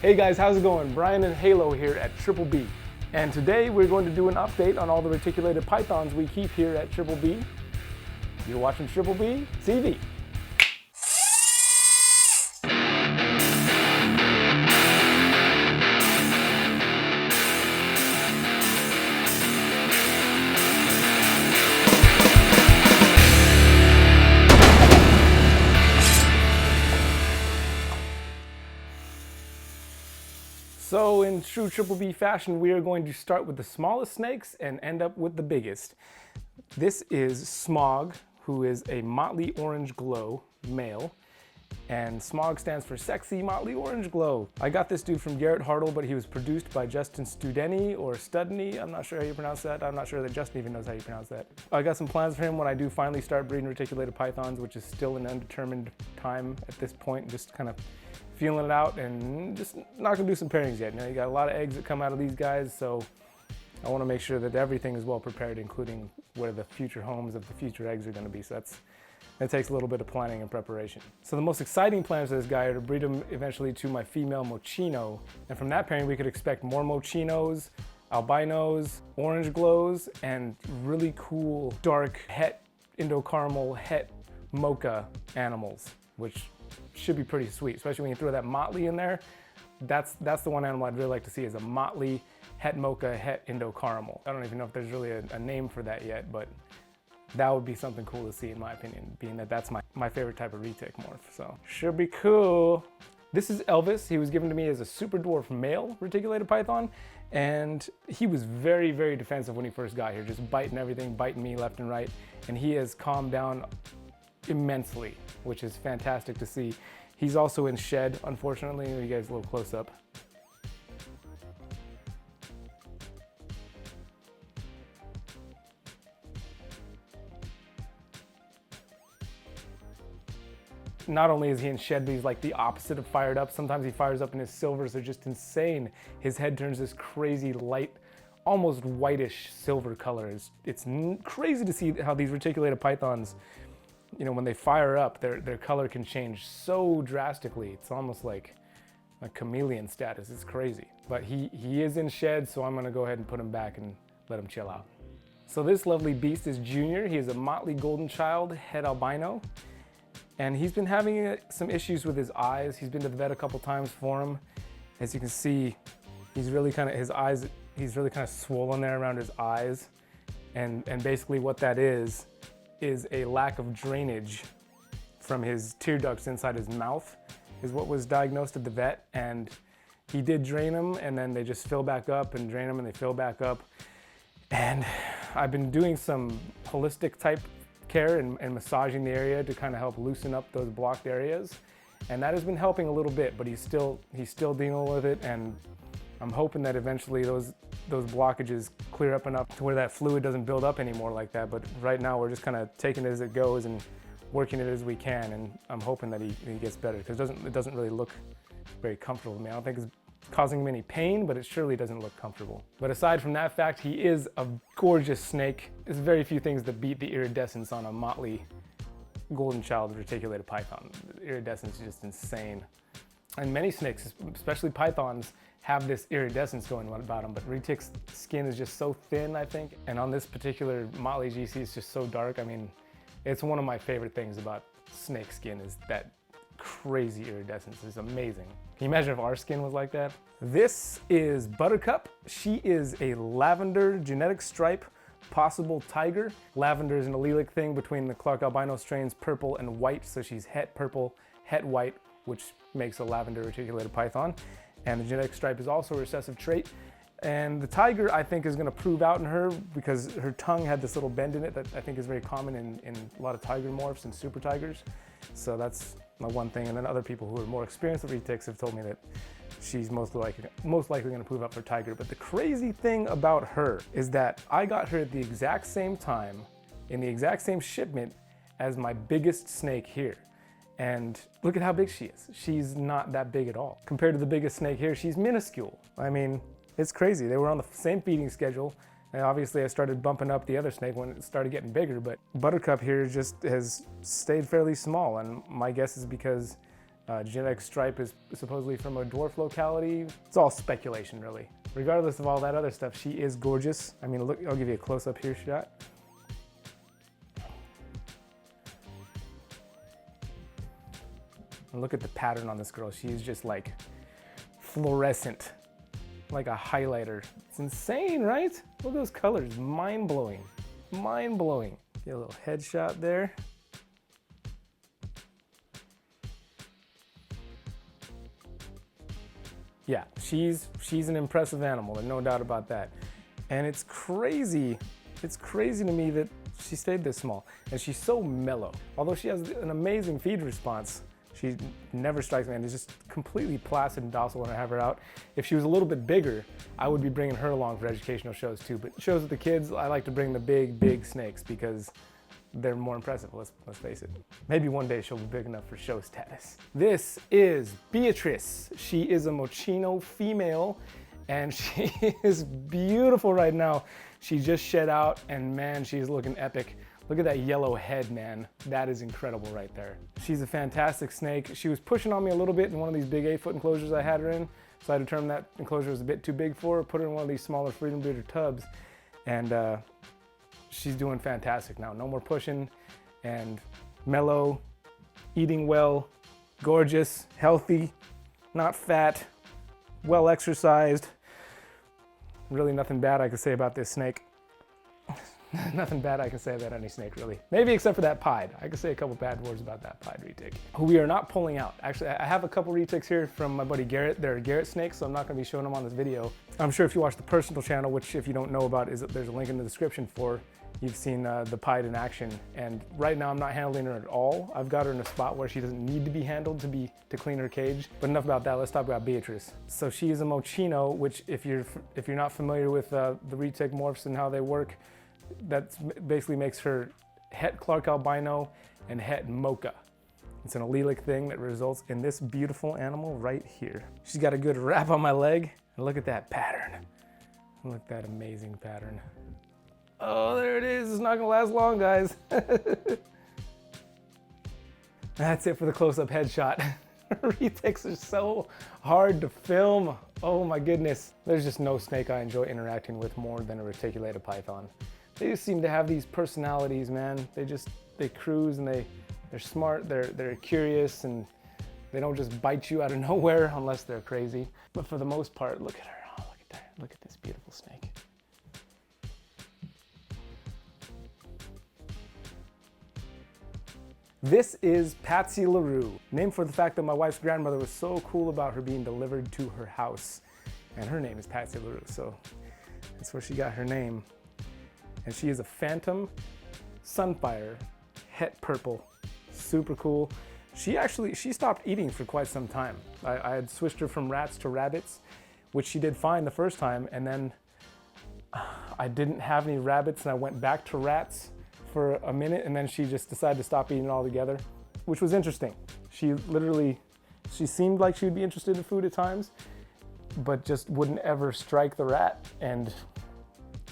Hey guys, how's it going? Brian and Halo here at Triple B. And today we're going to do an update on all the reticulated pythons we keep here at Triple B. You're watching Triple B TV. So in true Triple B fashion, we are going to start with the smallest snakes and end up with the biggest. This is Smaug, who is a motley orange glow male. And Smaug stands for sexy motley orange glow. I got this dude from Garrett Hartle, but he was produced by Justin Studeni or Studney. I'm not sure how you pronounce that. I'm not sure that Justin even knows how you pronounce that. I got some plans for him when I do finally start breeding reticulated pythons, which is still an undetermined time at this point, just kind of feeling it out and just not gonna do some pairings yet. You know, you got a lot of eggs that come out of these guys, so I wanna make sure that everything is well prepared, including where the future homes of the future eggs are gonna be. So that takes a little bit of planning and preparation. So the most exciting plans for this guy are to breed him eventually to my female Mochino. And from that pairing, we could expect more Mochinos, albinos, orange glows, and really cool dark het, Indo-caramel, het mocha animals, which should be pretty sweet, especially when you throw that motley in there. That's the one animal I'd really like to see, is a motley het mocha, het Indo-caramel. I don't even know if there's really a name for that yet, but that would be something cool to see, in my opinion, being that that's my favorite type of retic morph, so should be cool. This is Elvis. He was given to me as a super dwarf male reticulated python, and he was very, very defensive when he first got here, just biting everything, biting me left and right, and he has calmed down immensely, which is fantastic to see. He's also in shed, unfortunately. You guys a little close up. Not only is he in shed, but he's like the opposite of fired up. Sometimes he fires up and his silvers are just insane. His head turns this crazy light, almost whitish silver color. It's crazy to see how these reticulated pythons, you know, when they fire up, their color can change so drastically. It's almost like a chameleon status. It's crazy. But he is in shed, so I'm gonna go ahead and put him back and let him chill out. So this lovely beast is Junior. He is a motley golden child, het albino. And he's been having some issues with his eyes. He's been to the vet a couple times for him. As you can see, he's really kind of swollen there around his eyes. And basically what that is a lack of drainage from his tear ducts inside his mouth is what was diagnosed at the vet. And he did drain them, and then they just fill back up, and drain them and they fill back up. And I've been doing some holistic type care and massaging the area to kind of help loosen up those blocked areas. And that has been helping a little bit, but he's still dealing with it. And I'm hoping that eventually those blockages clear up enough to where that fluid doesn't build up anymore like that. But right now we're just kind of taking it as it goes and working it as we can. And I'm hoping that he gets better, because it doesn't really look very comfortable to me. I don't think it's causing him any pain, but it surely doesn't look comfortable. But aside from that fact, he is a gorgeous snake. There's very few things that beat the iridescence on a motley golden child reticulated python. The iridescence is just insane. And many snakes, especially pythons, have this iridescence going on about them, but retic's skin is just so thin, I think. And on this particular motley GC, it's just so dark. I mean, it's one of my favorite things about snake skin, is that crazy iridescence. Is amazing. Can you imagine if our skin was like that? This is Buttercup. She is a lavender genetic stripe possible tiger. Lavender is an allelic thing between the Clark albino strains purple and white, so she's het purple, het white, which makes a lavender reticulated python. And the genetic stripe is also a recessive trait. And the tiger, I think, is going to prove out in her, because her tongue had this little bend in it that I think is very common in a lot of tiger morphs and super tigers. So that's my one thing. And then other people who are more experienced with retics have told me that she's most likely going to prove out for tiger. But the crazy thing about her is that I got her at the exact same time, in the exact same shipment as my biggest snake here. And look at how big she is. She's not that big at all. Compared to the biggest snake here, she's minuscule. I mean, it's crazy. They were on the same feeding schedule. And obviously I started bumping up the other snake when it started getting bigger, but Buttercup here just has stayed fairly small. And my guess is because Genetic stripe is supposedly from a dwarf locality. It's all speculation, really. Regardless of all that other stuff, she is gorgeous. I mean, look, I'll give you a close-up here shot. And look at the pattern on this girl. She is just like fluorescent, like a highlighter. It's insane, right? Look at those colors, mind-blowing, mind-blowing. Get a little headshot there. Yeah, she's an impressive animal, and no doubt about that. And it's crazy to me that she stayed this small. And she's so mellow. Although she has an amazing feed response, she never strikes me, and is just completely placid and docile when I have her out. If she was a little bit bigger, I would be bringing her along for educational shows too. But shows with the kids, I like to bring the big snakes because they're more impressive, let's face it. Maybe one day she'll be big enough for show status. This is Beatrice. She is a Moschino female, and she is beautiful right now. She just shed out, and man, she's looking epic. Look at that yellow head, man. That is incredible right there. She's a fantastic snake. She was pushing on me a little bit in one of these big 8-foot enclosures I had her in, so I determined that enclosure was a bit too big for her, put her in one of these smaller freedom breeder tubs, and she's doing fantastic now. No more pushing, and mellow, eating well, gorgeous, healthy, not fat, well exercised. Really nothing bad I can say about this snake. Nothing bad I can say about any snake, really. Maybe except for that pied. I could say a couple bad words about that pied retic, who we are not pulling out. Actually, I have a couple retics here from my buddy Garrett. They're Garrett snakes, so I'm not gonna be showing them on this video. I'm sure if you watch the personal channel, which if you don't know about, there's a link in the description for, you've seen the pied in action. And right now I'm not handling her at all. I've got her in a spot where she doesn't need to be handled to clean her cage. But enough about that, let's talk about Beatrice. So she is a Moschino, which if you're not familiar with the retic morphs and how they work, that basically makes her het Clark albino and het mocha. It's an allelic thing that results in this beautiful animal right here. She's got a good wrap on my leg, and look at that pattern. Look at that amazing pattern. Oh, there it is. It's not gonna last long, guys. That's it for the close-up headshot. Retics are so hard to film. Oh my goodness. There's just no snake I enjoy interacting with more than a reticulated python. They just seem to have these personalities, man. They cruise, and they're smart, they're curious, and they don't just bite you out of nowhere unless they're crazy. But for the most part, look at her. Oh, look at that. Look at this beautiful snake. This is Patsy LaRue, named for the fact that my wife's grandmother was so cool about her being delivered to her house. And her name is Patsy LaRue, so that's where she got her name. And she is a phantom sunfire, het purple, super cool. She stopped eating for quite some time. I had switched her from rats to rabbits, which she did fine the first time, and then I didn't have any rabbits, and I went back to rats for a minute, and then she just decided to stop eating altogether, which was interesting. She seemed like she would be interested in food at times, but just wouldn't ever strike the rat, and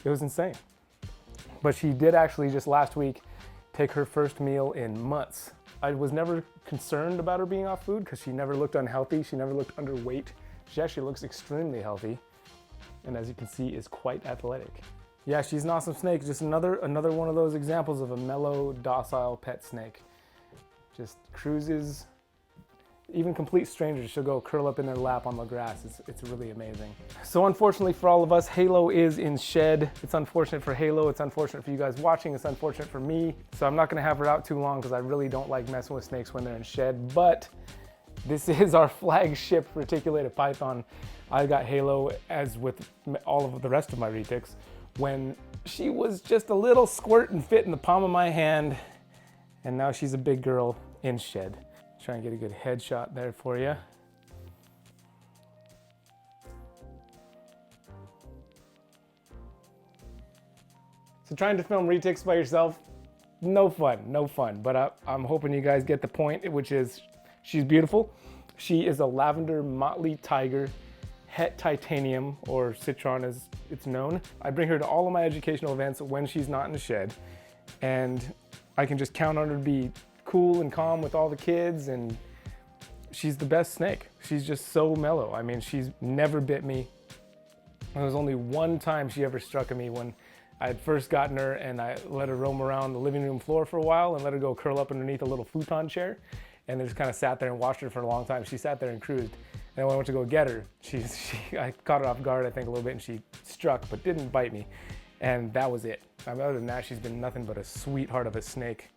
it was insane. But she did actually just last week take her first meal in months. I was never concerned about her being off food because she never looked unhealthy. She never looked underweight. She actually looks extremely healthy, and as you can see, is quite athletic. Yeah, she's an awesome snake. Just another one of those examples of a mellow, docile pet snake. Just cruises. Even complete strangers, she'll go curl up in their lap on the grass. It's really amazing. So unfortunately for all of us, Halo is in shed. It's unfortunate for Halo. It's unfortunate for you guys watching. It's unfortunate for me. So I'm not gonna have her out too long because I really don't like messing with snakes when they're in shed. But this is our flagship reticulated python. I got Halo, as with all of the rest of my retics, when she was just a little squirt and fit in the palm of my hand. And now she's a big girl in shed. Try and get a good headshot there for you. So trying to film retics by yourself, no fun. But I'm hoping you guys get the point, which is she's beautiful. She is a lavender motley tiger, het titanium, or citron as it's known. I bring her to all of my educational events when she's not in the shed, and I can just count on her to be cool and calm with all the kids, and she's the best snake. She's just so mellow. I mean, she's never bit me. There was only one time she ever struck at me when I had first gotten her, and I let her roam around the living room floor for a while and let her go curl up underneath a little futon chair. And I just kind of sat there and watched her for a long time. She sat there and cruised. And when I went to go get her, I caught her off guard, I think, a little bit, and she struck, but didn't bite me. And that was it. I mean, other than that, she's been nothing but a sweetheart of a snake.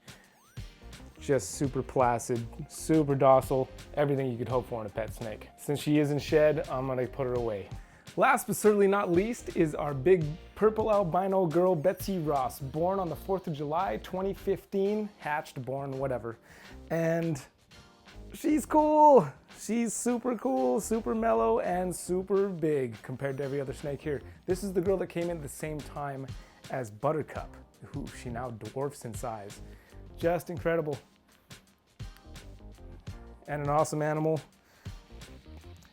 Just super placid, super docile, everything you could hope for in a pet snake. Since she isn't shed, I'm gonna put her away. Last but certainly not least is our big purple albino girl, Betsy Ross, born on the 4th of July, 2015, hatched, born, whatever. And she's cool. She's super cool, super mellow, and super big compared to every other snake here. This is the girl that came in at the same time as Buttercup, who she now dwarfs in size. Just incredible. And an awesome animal.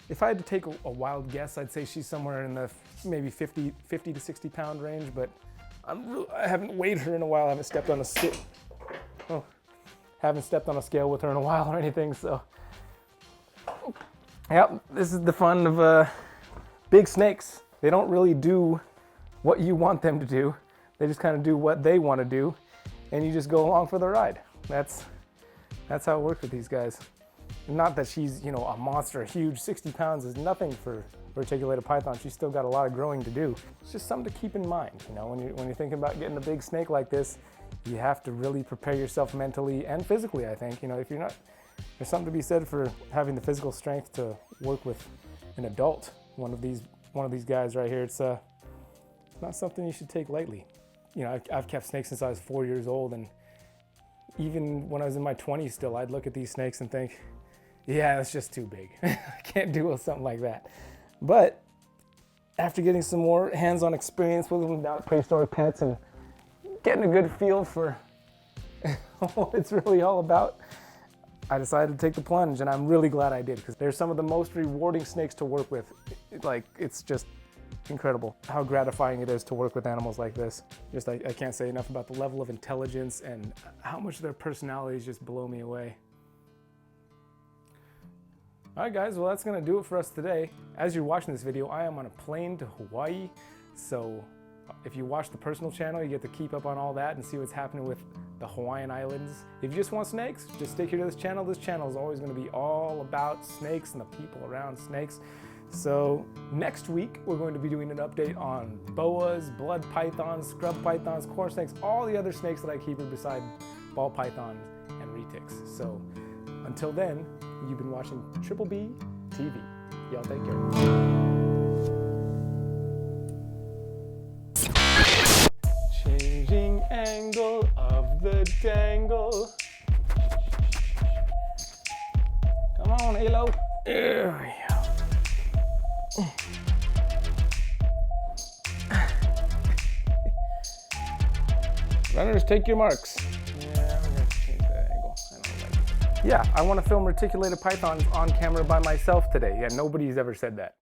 If I had to take a wild guess, I'd say she's somewhere in the maybe 50 to 60 pound range, but I haven't weighed her in a while. I haven't stepped on a scale. Oh, haven't stepped on a scale with her in a while or anything, so. Yep, this is the fun of big snakes. They don't really do what you want them to do. They just kind of do what they want to do, and you just go along for the ride. That's how it works with these guys. Not that she's, a monster, huge. 60 pounds is nothing for reticulated python. She's still got a lot of growing to do. It's just something to keep in mind. When you're thinking about getting a big snake like this, you have to really prepare yourself mentally and physically, I think. If you're not, there's something to be said for having the physical strength to work with an adult. One of these guys right here. It's not something you should take lightly. I've kept snakes since I was 4 years old, and even when I was in my 20s still, I'd look at these snakes and think, yeah, that's just too big. I can't deal with something like that. But after getting some more hands-on experience with them down at Prehistoric Pets and getting a good feel for what it's really all about, I decided to take the plunge, and I'm really glad I did, because they're some of the most rewarding snakes to work with. It's just incredible how gratifying it is to work with animals like this. I can't say enough about the level of intelligence and how much their personalities just blow me away. All right, guys, well, that's gonna do it for us today. As you're watching this video, I am on a plane to Hawaii, so if you watch the personal channel, you get to keep up on all that and see what's happening with the Hawaiian Islands. If you just want snakes, just stick here to this channel. This channel is always gonna be all about snakes and the people around snakes. So next week, we're going to be doing an update on boas, blood pythons, scrub pythons, corn snakes, all the other snakes that I keep beside ball pythons and retics. So until then, you've been watching Triple B TV. Y'all take care. Changing angle of the dangle. Come on, Halo. There we go. Runners, take your marks. Yeah, I'm gonna change that angle. I don't like it. Yeah, I want to film reticulated pythons on camera by myself today. Yeah, nobody's ever said that.